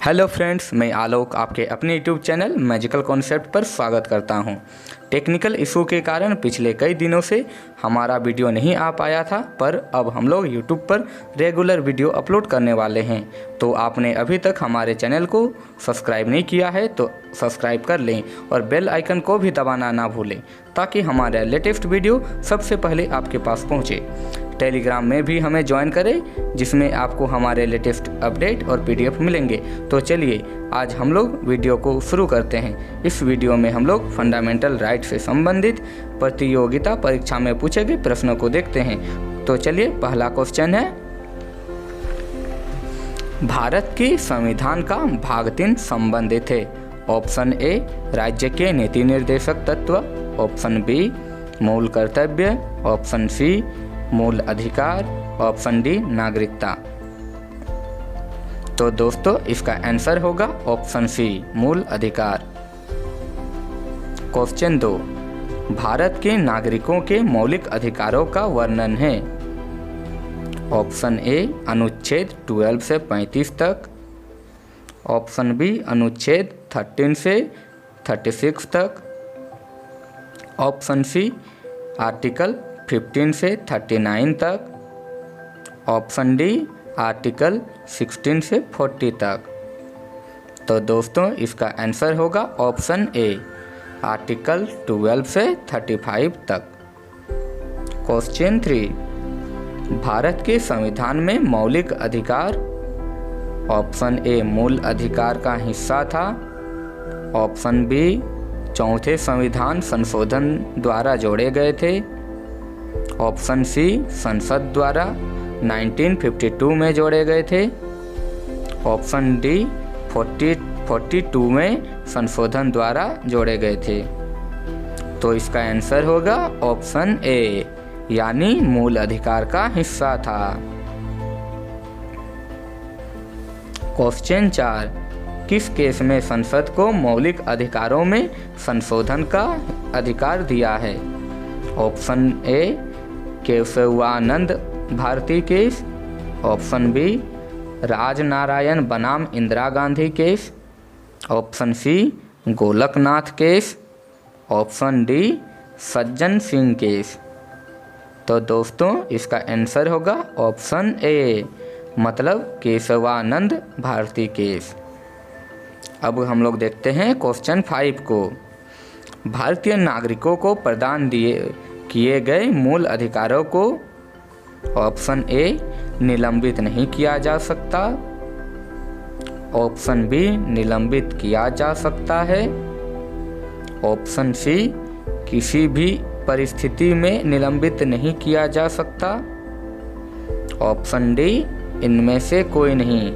Hello friends, मैं आलोक आपके अपने यूट्यूब चैनल मैजिकल कॉन्सेप्ट पर स्वागत करता हूं। टेक्निकल इशू के कारण पिछले कई दिनों से हमारा वीडियो नहीं आ पाया था, पर अब हम लोग यूट्यूब पर रेगुलर वीडियो अपलोड करने वाले हैं। तो आपने अभी तक हमारे चैनल को सब्सक्राइब नहीं किया है तो सब्सक्राइब कर लें और बेल आइकन को भी दबाना ना भूलें, ताकि हमारा लेटेस्ट वीडियो सबसे पहले आपके पास पहुँचे। टेलीग्राम में भी हमें ज्वाइन करें, जिसमें आपको हमारे लेटेस्ट अपडेट और पीडीएफ मिलेंगे। तो चलिए आज हम लोग वीडियो को शुरू करते हैं। इस वीडियो में हम लोग फंडामेंटल राइट से संबंधित प्रतियोगिता परीक्षा में पूछे गए प्रश्नों को देखते हैं। तो चलिए, पहला क्वेश्चन है, भारत के संविधान का भाग 3 संबंधित है। ऑप्शन ए राज्य के नीति निर्देशक तत्व, ऑप्शन बी मूल कर्तव्य, ऑप्शन सी मूल अधिकार, ऑप्शन डी नागरिकता। तो दोस्तों इसका आंसर होगा ऑप्शन सी मूल अधिकार। क्वेश्चन 2, भारत के नागरिकों के मौलिक अधिकारों का वर्णन है। ऑप्शन ए अनुच्छेद 12 से 35 तक, ऑप्शन बी अनुच्छेद 13 से 36 तक, ऑप्शन सी आर्टिकल 15 से 39 तक, ऑप्शन डी आर्टिकल 16 से 40 तक। तो दोस्तों इसका आंसर होगा ऑप्शन ए आर्टिकल 12 से 35 तक। क्वेश्चन 3, भारत के संविधान में मौलिक अधिकार। ऑप्शन ए मूल अधिकार का हिस्सा था, ऑप्शन बी चौथे संविधान संशोधन द्वारा जोड़े गए थे, ऑप्शन सी संसद द्वारा 1952 में जोड़े गए थे, ऑप्शन डी 42 में संशोधन द्वारा जोड़े गए थे। तो इसका आंसर होगा ऑप्शन ए, यानी मूल अधिकार का हिस्सा था। क्वेश्चन 4, किस केस में संसद को मौलिक अधिकारों में संशोधन का अधिकार दिया है। Option A Keshavananda Bharati case, option B Rajnarain बनाम Indira Gandhi case, option C Golaknath case, option D Sajjan Singh case. तो दोस्तों इसका आंसर होगा ऑप्शन ए, मतलब केशवानंद भारती केस। अब हम लोग देखते हैं क्वेश्चन 5 को। भारतीय नागरिकों को प्रदान किए गए मूल अधिकारों को ऑप्शन ए निलंबित नहीं किया जा सकता, ऑप्शन बी निलंबित किया जा सकता है, ऑप्शन सी किसी भी परिस्थिति में निलंबित नहीं किया जा सकता, ऑप्शन डी इनमें से कोई नहीं।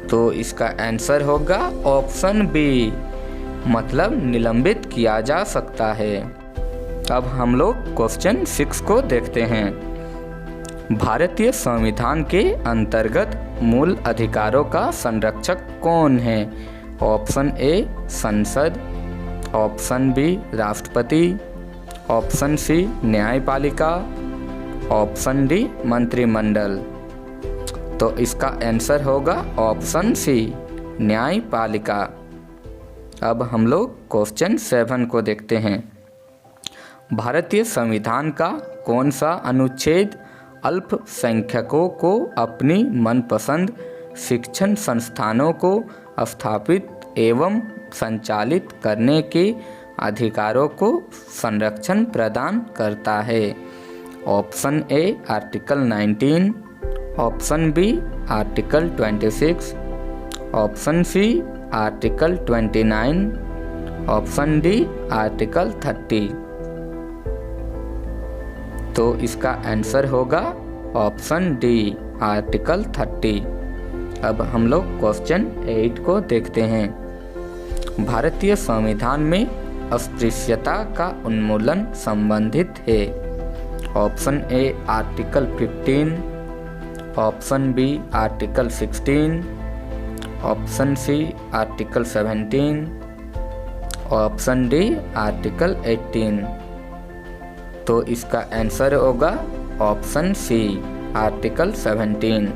तो इसका आंसर होगा ऑप्शन बी, मतलब निलंबित किया जा सकता है। अब हम लोग क्वेश्चन 6 को देखते हैं। भारतीय संविधान के अंतर्गत मूल अधिकारों का संरक्षक कौन है। ऑप्शन ए संसद, ऑप्शन बी राष्ट्रपति, ऑप्शन सी न्यायपालिका, ऑप्शन डी मंत्रिमंडल। तो इसका आंसर होगा ऑप्शन सी न्यायपालिका। अब हम लोग क्वेश्चन 7 को देखते हैं। भारतीय संविधान का कौन सा अनुच्छेद अल्पसंख्यकों को अपनी मनपसंद शिक्षण संस्थानों को स्थापित एवं संचालित करने के अधिकारों को संरक्षण प्रदान करता है। Option A article 19, option B article 26, option C article 29, option D article 30। तो इसका आंसर होगा ऑप्शन डी आर्टिकल 30। अब हम लोग क्वेश्चन 8 को देखते हैं। भारतीय संविधान में अस्पृश्यता का उन्मूलन संबंधित है। Option A article 15, option B article 16, option C article 17, option D article 18। तो इसका आंसर होगा ऑप्शन सी आर्टिकल 17।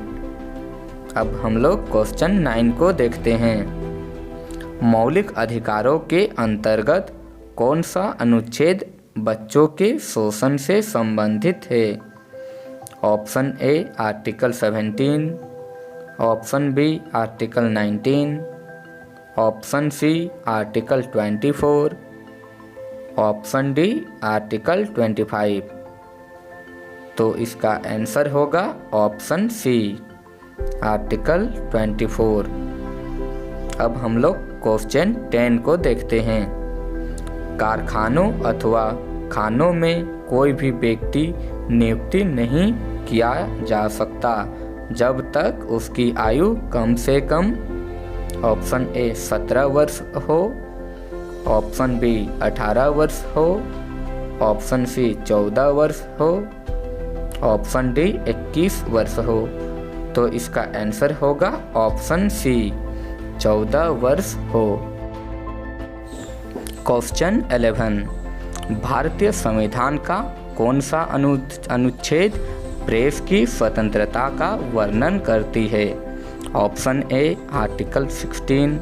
अब हम लोग क्वेश्चन 9 को देखते हैं। मौलिक अधिकारों के अंतर्गत कौन सा अनुच्छेद बच्चों के शोषण से संबंधित है? Option A article 17, option B article 19, option C article 24, option D article 25। तो इसका आंसर होगा ऑप्शन सी आर्टिकल 24। अब हम लोग क्वेश्चन 10 को देखते हैं। कारखानों अथवा खानों में कोई भी व्यक्ति नियुक्ति नहीं किया जा सकता जब तक उसकी आयु कम से कम ऑप्शन ए 17 वर्ष हो, ऑप्शन बी 18 वर्ष हो, ऑप्शन सी 14 वर्ष हो, ऑप्शन डी 21 वर्ष हो। तो इसका आंसर होगा ऑप्शन सी 14 वर्ष हो। क्वेश्चन 11, भारतीय संविधान का कौन सा अनुच्छेद प्रेस की स्वतंत्रता का वर्णन करती है? Option A article 16,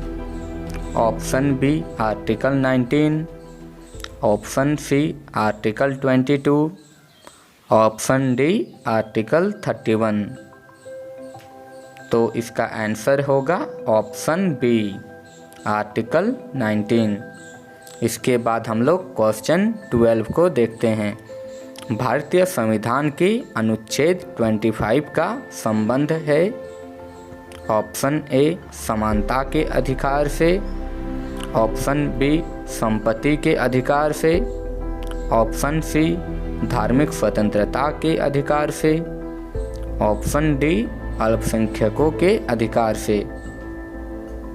option B article 19, option C article 22, option D article 31। तो इसका आंसर होगा ऑप्शन बी आर्टिकल 19। इसके बाद हम लोग क्वेश्चन 12 को देखते हैं। भारतीय संविधान के अनुच्छेद 25 का संबंध है? ऑप्शन ए समानता के अधिकार से, ऑप्शन बी संपत्ति के अधिकार से, ऑप्शन सी धार्मिक स्वतंत्रता के अधिकार से, ऑप्शन डी अल्पसंख्यकों के अधिकार से।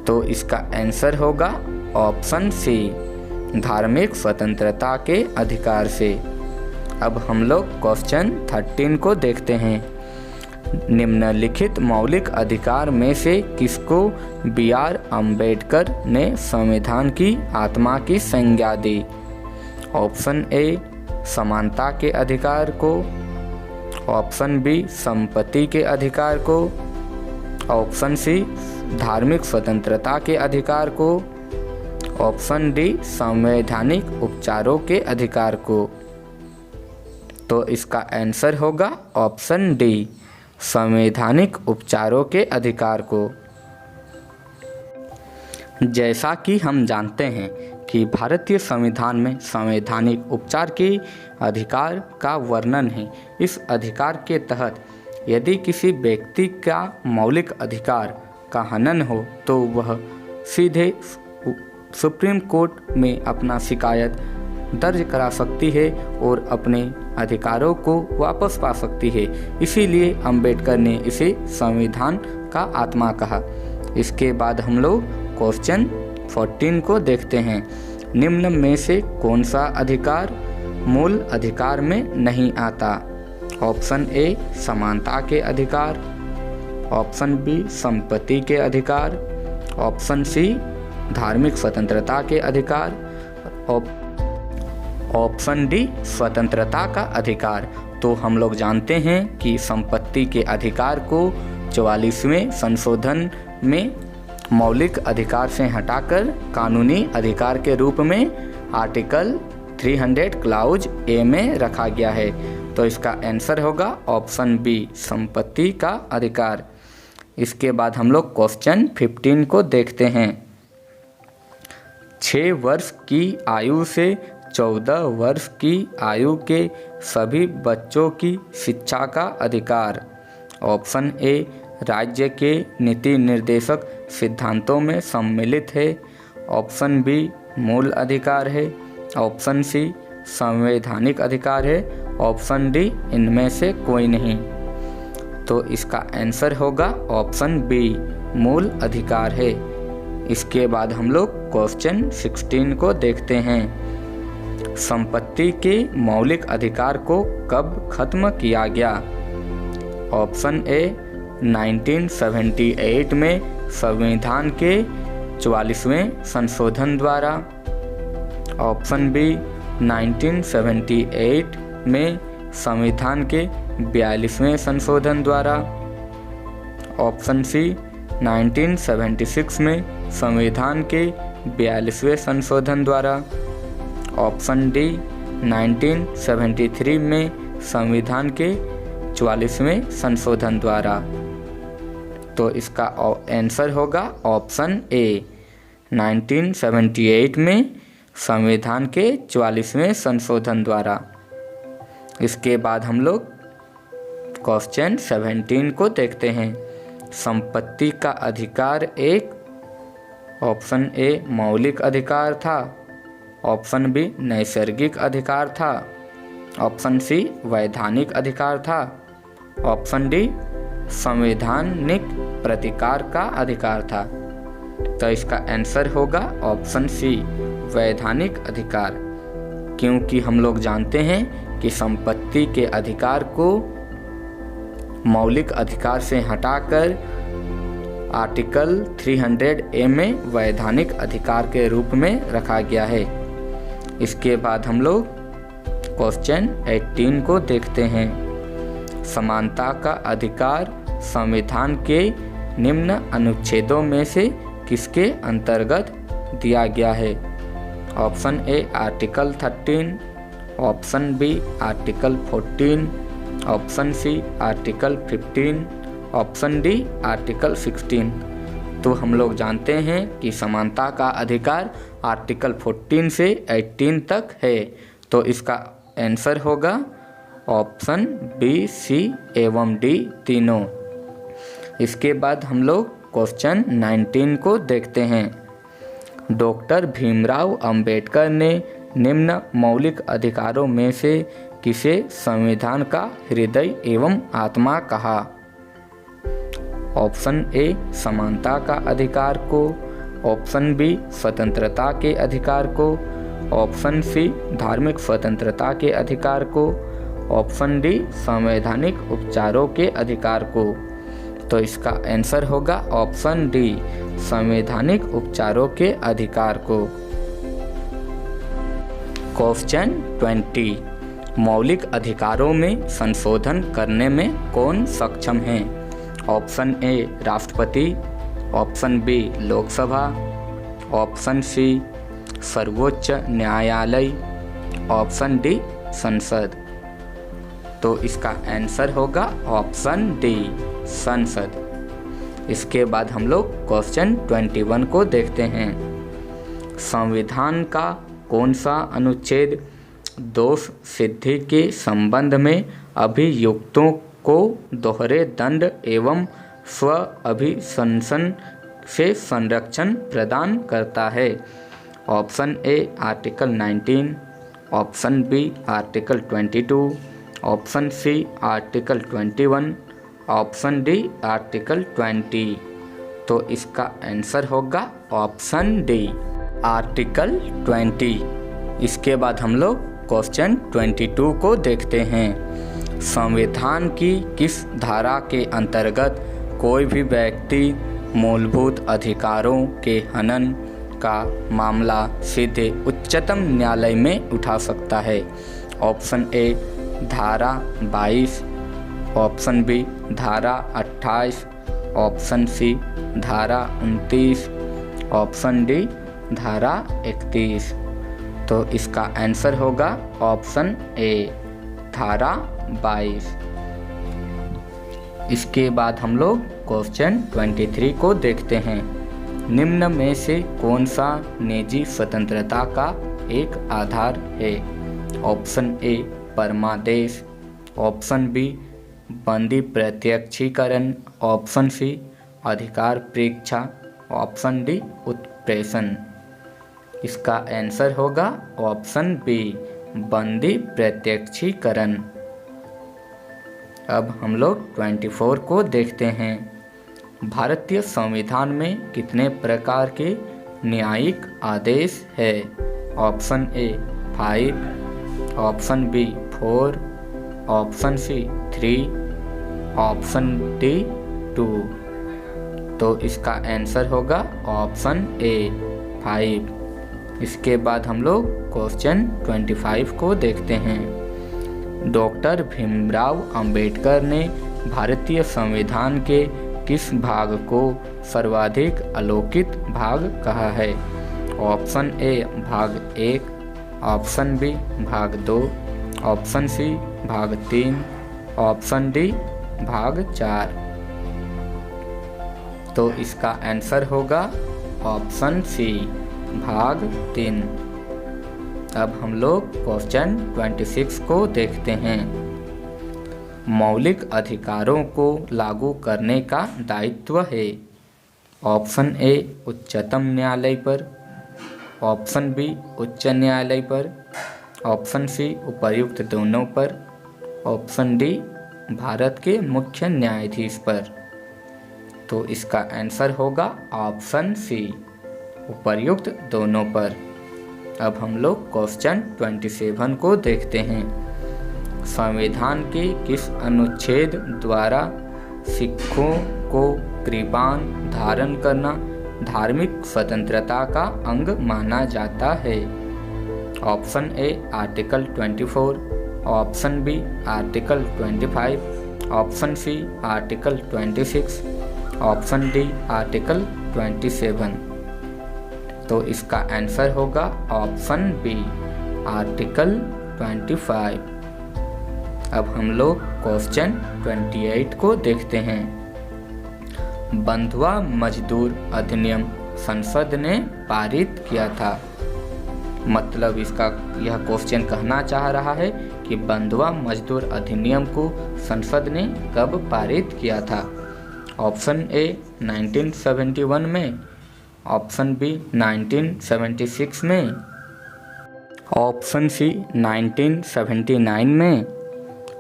तो इसका आंसर होगा ऑप्शन सी धार्मिक स्वतंत्रता के अधिकार से। अब हम लोग क्वेश्चन 13 को देखते हैं। निम्नलिखित मौलिक अधिकार में से किसको B.R. अम्बेडकर ने संविधान की आत्मा की संज्ञा दी? ऑप्शन ए समानता के अधिकार को, ऑप्शन बी संपत्ति के अधिकार को, ऑप्शन सी धार्मिक स्वतंत्रता के अधिकार को, ऑप्शन डी संवैधानिक उपचारों के अधिकार को। तो इसका आंसर होगा ऑप्शन डी संवैधानिक उपचारों के अधिकार को। जैसा कि हम जानते हैं कि भारतीय संविधान में संवैधानिक उपचार के अधिकार का वर्णन है। इस अधिकार के तहत यदि किसी व्यक्ति का मौलिक अधिकार का हनन हो तो वह सीधे सुप्रीम कोर्ट में अपना शिकायत दर्ज करा सकती है और अपने अधिकारों को वापस पा सकती है। इसीलिए अंबेडकर ने इसे संविधान का आत्मा कहा। इसके बाद हम लोग क्वेश्चन 14 को देखते हैं। निम्न में से कौन सा अधिकार मूल अधिकार में नहीं आता? ऑप्शन ए समानता के अधिकार, ऑप्शन बी संपत्ति के अधिकार, ऑप्शन सी धार्मिक स्वतंत्रता के अधिकार, ऑप्शन डी स्वतंत्रता का अधिकार। तो हम लोग जानते हैं कि संपत्ति के अधिकार को 44वें संशोधन में मौलिक अधिकार से हटाकर कानूनी अधिकार के रूप में आर्टिकल 300 क्लाउज ए में रखा गया है। तो इसका आंसर होगा ऑप्शन बी संपत्ति का अधिकार। इसके बाद हम लोग क्वेश्चन 15 को देखते हैं। 6 वर्ष की आयु से 14 वर्ष की आयु के सभी बच्चों की शिक्षा का अधिकार। ऑप्शन ए राज्य के नीति निर्देशक सिद्धांतों में सम्मिलित है, ऑप्शन बी मूल अधिकार है, ऑप्शन सी संवैधानिक अधिकार है, ऑप्शन डी इनमें से कोई नहीं। तो इसका आंसर होगा ऑप्शन बी मूल अधिकार है। इसके बाद हम लोग क्वेश्चन 16 को देखते हैं। संपत्ति के मौलिक अधिकार को कब खत्म किया गया? ऑप्शन ए 1978 में संविधान के 44वें संशोधन द्वारा, ऑप्शन बी 1978 में संविधान के 42वें संशोधन द्वारा, ऑप्शन सी 1976 में संविधान के 42वें संशोधन द्वारा। ऑप्शन डी 1973 में संविधान के 44वें संशोधन द्वारा। तो इसका आंसर होगा ऑप्शन ए 1978 में संविधान के 44वें संशोधन द्वारा। इसके बाद हम लोग क्वेश्चन 17 को देखते हैं। संपत्ति का अधिकार एक, ऑप्शन ए मौलिक अधिकार था, ऑप्शन बी नैसर्गिक अधिकार था, ऑप्शन सी वैधानिक अधिकार था, ऑप्शन डी संवैधानिक प्रतिकार का अधिकार था। तो इसका आंसर होगा ऑप्शन सी वैधानिक अधिकार, क्योंकि हम लोग जानते हैं कि संपत्ति के अधिकार को मौलिक अधिकार से हटाकर आर्टिकल 300A में वैधानिक अधिकार के रूप में रखा गया है। इसके बाद हम लोग क्वेश्चन 18 को देखते हैं। समानता का अधिकार संविधान के निम्न अनुच्छेदों में से किसके अंतर्गत दिया गया है? Option A article 13, option B article 14, option C article 15, option D article 16। तो हम लोग जानते हैं कि समानता का अधिकार आर्टिकल 14 से 18 तक है। तो इसका आंसर होगा ऑप्शन बी, सी एवं डी तीनों। इसके बाद हम लोग क्वेश्चन 19 को देखते हैं। डॉक्टर भीमराव अंबेडकर ने निम्न मौलिक अधिकारों में से किसे संविधान का हृदय एवं आत्मा कहा? ऑप्शन ए समानता का अधिकार को, ऑप्शन बी स्वतंत्रता के अधिकार को, ऑप्शन सी धार्मिक स्वतंत्रता के अधिकार को, ऑप्शन डी संवैधानिक उपचारों के अधिकार को। तो इसका आंसर होगा ऑप्शन डी संवैधानिक उपचारों के अधिकार को। क्वेश्चन 20 मौलिक अधिकारों में संशोधन करने में कौन सक्षम है? ऑप्शन ए राष्ट्रपति, option B Lok Sabha, option C सर्वोच्च न्यायालय, ऑप्शन डी संसद। तो इसका आंसर होगा ऑप्शन डी संसद। इसके बाद हम लोग क्वेश्चन 21 को देखते हैं। संविधान का कौन सा अनुच्छेद दोष सिद्धि के संबंध में अभियुक्तों को दोहरे दंड एवं स्व अभिशंसन से संरक्षण प्रदान करता है? Option A article 19, option B article 22, option C article 21, option D article 20। तो इसका आंसर होगा ऑप्शन डी आर्टिकल 20। इसके बाद हम लोग क्वेश्चन 22 को देखते हैं। संविधान की किस धारा के अंतर्गत कोई भी व्यक्ति मूलभूत अधिकारों के हनन का मामला सीधे उच्चतम न्यायालय में उठा सकता है? ऑप्शन ए धारा 22, ऑप्शन बी धारा 28, ऑप्शन सी धारा 29, ऑप्शन डी धारा 31। तो इसका आंसर होगा ऑप्शन ए धारा 22। इसके बाद हम लोग क्वेश्चन 23 को देखते हैं। निम्न में से कौन सा निजी स्वतंत्रता का एक आधार है? ऑप्शन ए परमादेश, ऑप्शन बी बंदी प्रत्यक्षीकरण, ऑप्शन सी अधिकार परीक्षा, ऑप्शन डी उत्प्रेषण। इसका आंसर होगा ऑप्शन बी बंदी प्रत्यक्षीकरण। अब हम लोग 24 को देखते हैं। भारतीय संविधान में कितने प्रकार के न्यायिक आदेश है? Option A 5, option B 4, option C 3, option D 2। तो इसका आंसर होगा ऑप्शन ए 5। इसके बाद हम लोग क्वेश्चन 25 को देखते हैं। डॉक्टर भीमराव अंबेडकर ने भारतीय संविधान के किस भाग को सर्वाधिक आलोकित भाग कहा है? ऑप्शन ए भाग 1, ऑप्शन बी भाग 2, ऑप्शन सी भाग 3, ऑप्शन डी भाग 4। तो इसका आंसर होगा ऑप्शन सी भाग 3। अब हम लोग क्वेश्चन 26 को देखते हैं। मौलिक अधिकारों को लागू करने का दायित्व है। ऑप्शन ए उच्चतम न्यायालय पर, ऑप्शन बी उच्च न्यायालय पर, ऑप्शन सी उपर्युक्त दोनों पर, ऑप्शन डी भारत के मुख्य न्यायाधीश पर। तो इसका आंसर होगा ऑप्शन सी उपर्युक्त दोनों पर। अब हम लोग क्वेश्चन 27 को देखते हैं। संविधान के किस अनुच्छेद द्वारा सिखों को कृपाण धारण करना धार्मिक स्वतंत्रता का अंग माना जाता है? Option A article 24, option B article 25, option C article 26, option D article 27। तो इसका आंसर होगा ऑप्शन बी आर्टिकल 25। अब हम लोग क्वेश्चन 28 को देखते हैं। बंधुआ मजदूर अधिनियम संसद ने पारित किया था। मतलब इसका यह क्वेश्चन कहना चाह रहा है कि बंधुआ मजदूर अधिनियम को संसद ने कब पारित किया था? ऑप्शन ए 1971 में, ऑप्शन बी 1976 में, ऑप्शन सी 1979 में,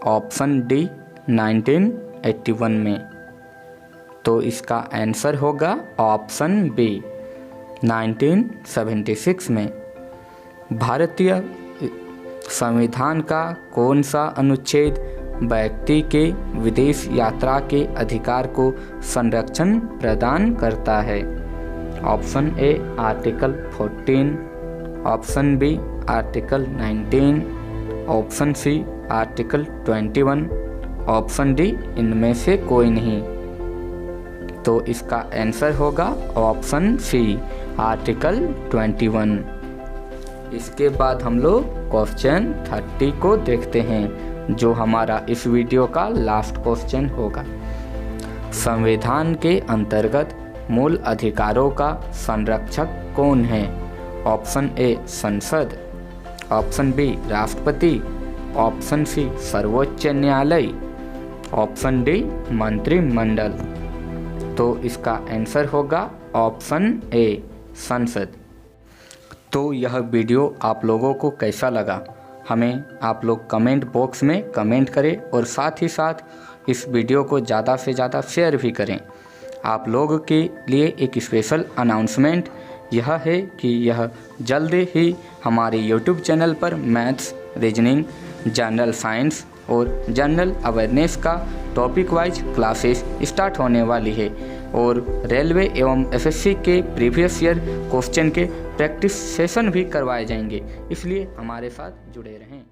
ऑप्शन डी 1981 में। तो इसका आंसर होगा ऑप्शन बी 1976 में। भारतीय संविधान का कौन सा अनुच्छेद व्यक्ति के विदेश यात्रा के अधिकार को संरक्षण प्रदान करता है? Option A article 14, option B article 19, option C article 21, option D इनमें से कोई नहीं। तो इसका आंसर होगा ऑप्शन सी आर्टिकल 21। इसके बाद हम लोग क्वेश्चन 30 को देखते हैं, जो हमारा इस वीडियो का लास्ट क्वेश्चन होगा। संविधान के अंतर्गत मूल अधिकारों का संरक्षक कौन है? ऑप्शन ए संसद, ऑप्शन बी राष्ट्रपति, ऑप्शन सी सर्वोच्च न्यायालय, ऑप्शन डी मंत्रिमंडल। तो इसका आंसर होगा ऑप्शन ए संसद। तो यह वीडियो आप लोगों को कैसा लगा हमें आप लोग कमेंट बॉक्स में कमेंट करें और साथ ही साथ इस वीडियो को ज़्यादा से ज़्यादा शेयर भी करें। आप लोगों के लिए एक स्पेशल अनाउंसमेंट यह है कि यह जल्द ही हमारे YouTube चैनल पर मैथ्स, रीजनिंग, जनरल साइंस और जनरल अवेयरनेस का टॉपिक वाइज क्लासेस स्टार्ट होने वाली है और रेलवे एवं एसएससी के प्रीवियस ईयर क्वेश्चन के प्रैक्टिस सेशन भी करवाए जाएंगे। इसलिए हमारे साथ जुड़े रहें।